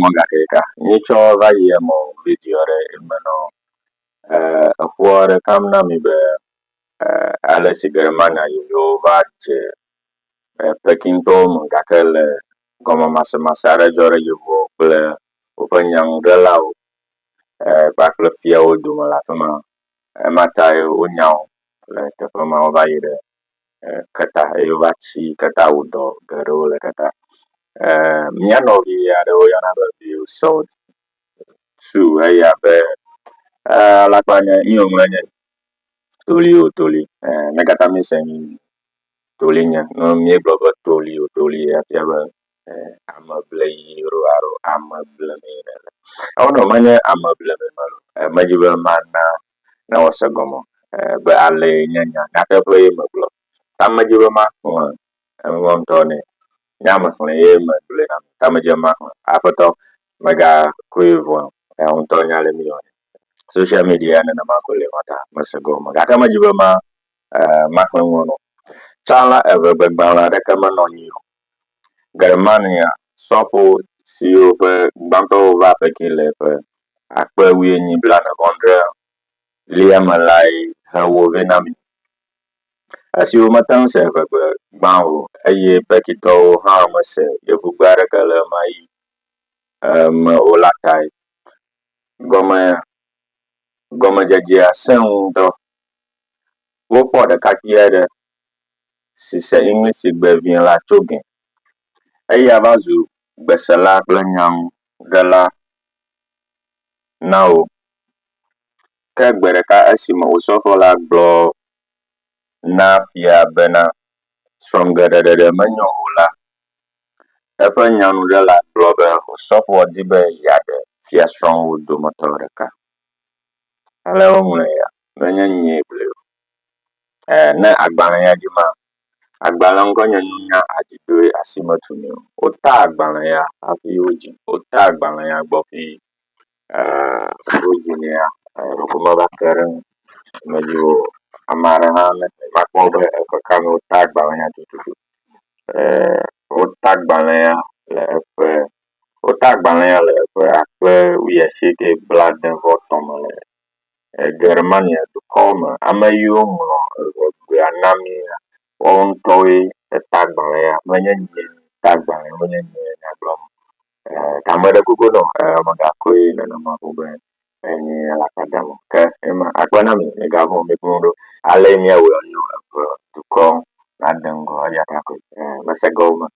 gakeka. Nicho va yemo video re meno afuore kamna mi be ale sigermana yo va che pekinto mo gakele gomo masare jore yevo ple opanyang de lao bakle fia oduma la fama mata o nyao le te fama va yire kata yo va chi kata udo gero le kata miano vi ya de o yana be so su ya be la kwanya iyo mwenye toli megata miseni toli nya no mi blogo toli ya fiaba amable ro aro amable me ono manye amable me malo majibe mana na wasagomo be ale nyanya na te play me blo tamajibe ma ko won tone nyama ko ye me ble na tamajibe ma apoto maga kuivo on to nyale mi social media na makole mata masago magata majibe ma makon wono chala ebe begbala de kama nonyi germania sofo siyo pe banto va pe kile pe akpe wi nyi bla na kondre liam lai hawo venami asiyo matan se pe gbawo aye pe kito ha mase ye bugbare kala mai olatai goma jaji asen do wo po de kakiere si se English gbe bien la chogen aya bazu gbesela planyang dela now ke gbere ka asima usofo la glo na fia bena from de manyo la e planyang dela glo be usofo dibe yade fia strong do motoreka ale omune ya menye nye ble na agbana ya jima agbala ngonya nunya ajibe asimatuni ota agbala ya afi oji ota agbala ya gbofi oji ni ya rokuma bakaren mejo amara ha me makobe ko kan ota agbala ya tutu ota agbala ya le ota agbala ya le akpe wi ashike blood and votom le Germania to come amayu mo anami on toy tagban ya menye tagban menye na blom kamera kuko no maga koi na makobe enyi ala kadamo ke ema akwana mi ga mo me kundo ale mi awo no to come na dengo ya ka ko masago ma